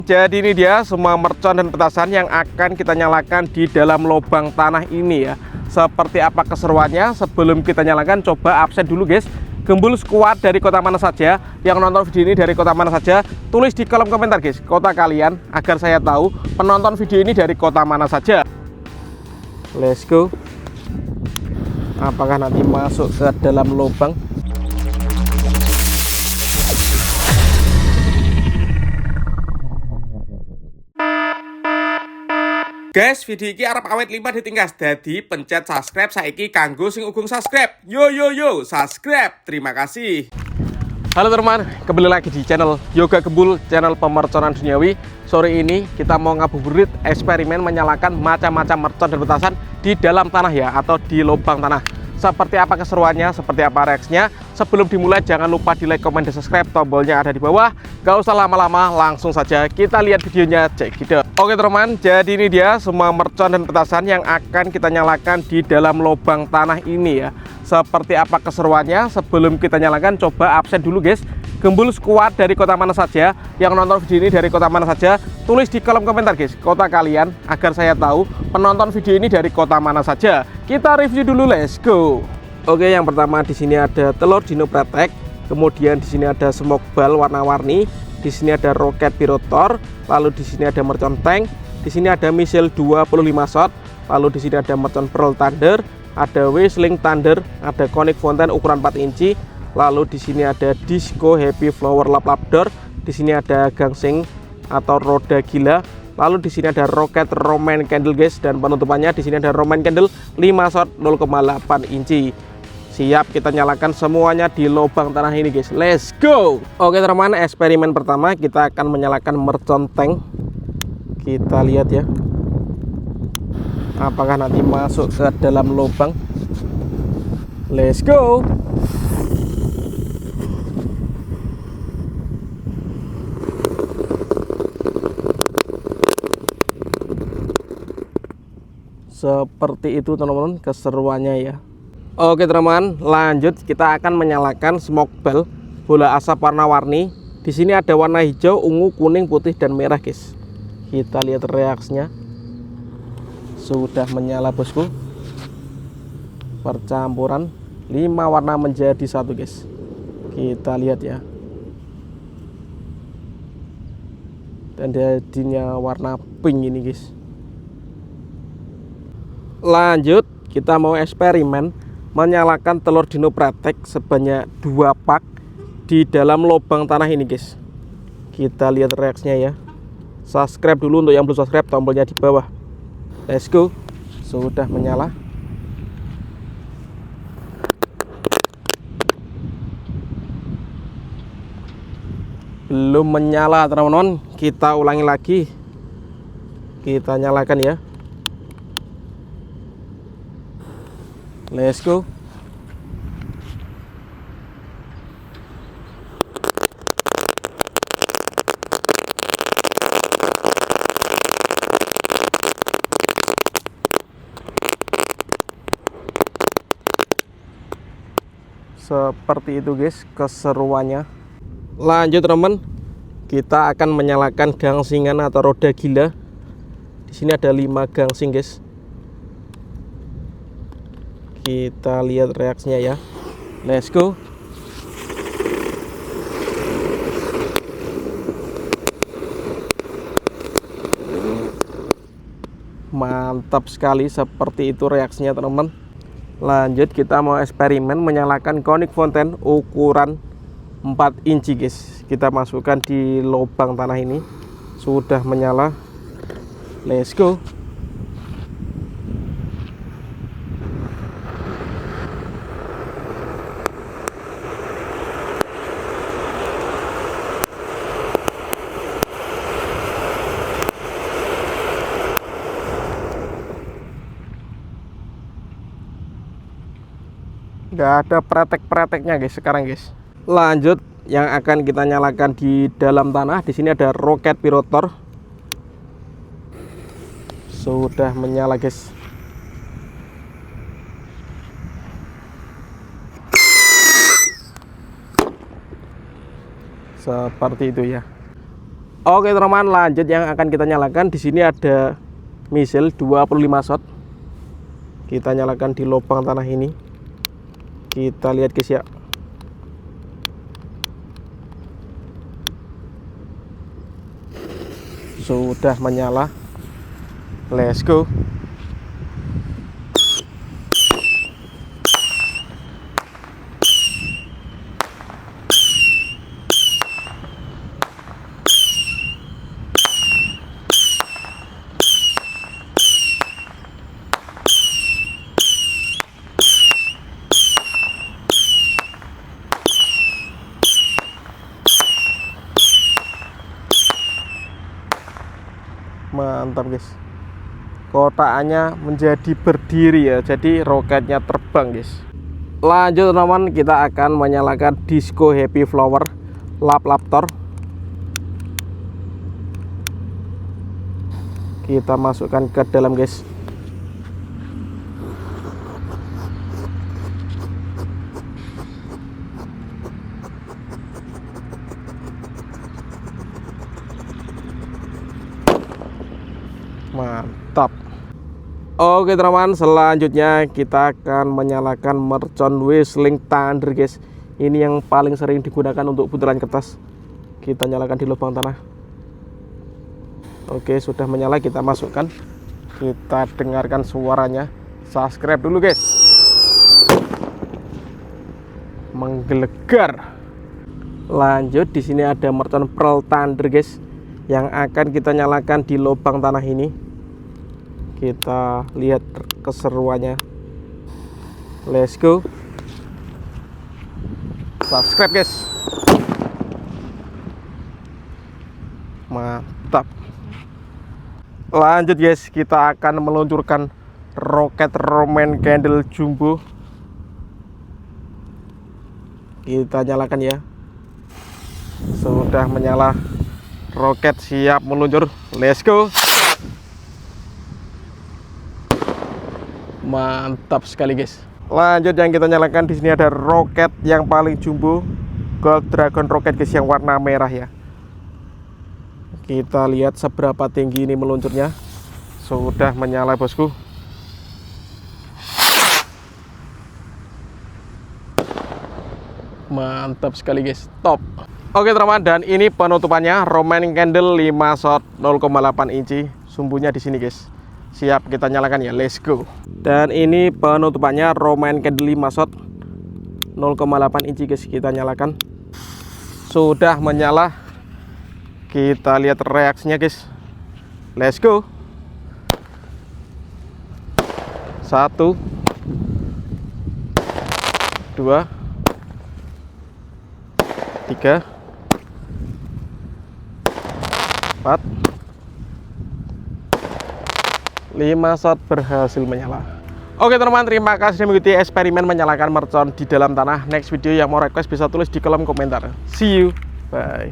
Jadi ini dia semua mercon dan petasan yang akan kita nyalakan di dalam lubang tanah ini ya. Seperti apa keseruannya? Sebelum kita nyalakan, coba absen dulu guys. Gembul squad dari kota mana saja, yang nonton video ini dari kota mana saja, tulis di kolom komentar guys kota kalian, agar saya tahu penonton video ini dari kota mana saja. Let's go. Apakah nanti masuk ke dalam lubang? Guys, video ini arep awet 5 ditingkas. Jadi pencet subscribe saiki kanggo sing ugung subscribe. Yo yo yo, subscribe. Terima kasih. Halo teman, kembali lagi di channel Yoga Gembul, channel pemerconan duniawi. Sore ini kita mau ngabuburit eksperimen menyalakan macam-macam mercon dan petasan di dalam tanah ya, atau di lubang tanah. Seperti apa keseruannya, seperti apa reaksinya. Sebelum dimulai jangan lupa di like, komen, dan subscribe. Tombolnya ada di bawah. Gak usah lama-lama, langsung saja kita lihat videonya. Cek gitu. Oke teman, jadi ini dia semua mercon dan petasan yang akan kita nyalakan di dalam lubang tanah ini ya. Seperti apa keseruannya? Sebelum kita nyalakan, coba absen dulu guys. Gembul squad dari kota mana saja, yang nonton video ini dari kota mana saja, tulis di kolom komentar guys kota kalian, agar saya tahu penonton video ini dari kota mana saja. Kita review dulu, let's go. Oke, yang pertama di sini ada telur dino pratek, kemudian di sini ada smoke ball warna-warni, di sini ada roket pirotor, lalu di sini ada mercon tank, di sini ada missile 25 shot, lalu di sini ada mercon pearl thunder, ada whistling thunder, ada conic fountain ukuran 4 inci. Lalu di sini ada disco happy flower lap lap door, di sini ada gangsing atau roda gila. Lalu di sini ada roket roman candle guys, dan penutupannya di sini ada roman candle 5 shot 0,8 inci. Siap, kita nyalakan semuanya di lubang tanah ini guys. Let's go. Oke teman, eksperimen pertama kita akan menyalakan mercon tank. Kita lihat ya, apakah nanti masuk ke dalam lubang. Let's go. Seperti itu teman-teman keseruannya ya. Oke teman, lanjut kita akan menyalakan smoke ball, bola asap warna-warni. Di sini ada warna hijau, ungu, kuning, putih, dan merah guys. Kita lihat reaksinya. Sudah menyala bosku. Percampuran 5 warna menjadi satu guys. Kita lihat ya. Dan jadinya warna pink ini guys. Lanjut kita mau eksperimen menyalakan telur dino pratek sebanyak 2 pak di dalam lubang tanah ini guys. Kita lihat reaksinya ya. Subscribe dulu untuk yang belum subscribe, tombolnya di bawah. Let's go. Sudah menyala. Belum menyala teman-teman, kita ulangi lagi. Kita nyalakan ya. Let's go. Seperti itu guys keseruannya. Lanjut teman, kita akan menyalakan gangsingan atau roda gila. Di sini ada 5 gangsing guys. Kita lihat reaksinya ya. Let's go. Mantap sekali, seperti itu reaksinya teman-teman. Lanjut kita mau eksperimen menyalakan conic fountain ukuran 4 inci guys. Kita masukkan di lubang tanah ini. Sudah menyala. Let's go. Nggak ada pretek-preteknya guys sekarang guys. Lanjut yang akan kita nyalakan di dalam tanah. Di sini ada roket pirotor. Sudah menyala guys. Seperti itu ya. Oke teman-teman, lanjut yang akan kita nyalakan. Di sini ada misil 25 shot. Kita nyalakan di lubang tanah ini. Kita lihat guys ya. Sudah menyala. Let's go. Mantap guys, kotakannya menjadi berdiri ya, jadi roketnya terbang guys. Lanjut teman-teman, kita akan menyalakan Disco Happy Flower Lap Laptor. Kita masukkan ke dalam guys. Mantap. Oke teman-teman, selanjutnya kita akan menyalakan Mercon Whistling Thunder guys. Ini yang paling sering digunakan untuk butiran kertas. Kita nyalakan di lubang tanah. Oke, sudah menyala, kita masukkan. Kita dengarkan suaranya. Subscribe dulu guys. Menggelegar. Lanjut, di sini ada Mercon Pearl Thunder guys, yang akan kita nyalakan di lubang tanah ini. Kita lihat keseruannya. Let's go. Subscribe guys. Mantap. Lanjut guys, kita akan meluncurkan roket Roman Candle Jumbo. Kita nyalakan ya. Sudah menyala. Roket siap meluncur. Let's go. Mantap sekali guys. Lanjut yang kita nyalakan, di sini ada roket yang paling jumbo, Gold Dragon Rocket guys, yang warna merah ya. Kita lihat seberapa tinggi ini meluncurnya. Sudah menyala bosku. Mantap sekali guys. Top. Oke teman-teman, dan ini penutupannya Roman Candle 5 shot 0,8 inci. Sumbunya di sini guys. Siap kita nyalakan ya. Let's go. Dan ini penutupannya Roman Candle 5 shot 0,8 inci guys. Kita nyalakan. Sudah menyala. Kita lihat reaksinya guys. Let's go. 1 2 3 4 5 shot berhasil menyala. Oke teman-teman, terima kasih sudah mengikuti eksperimen menyalakan mercon di dalam tanah. Next video yang mau request bisa tulis di kolom komentar. See you, bye.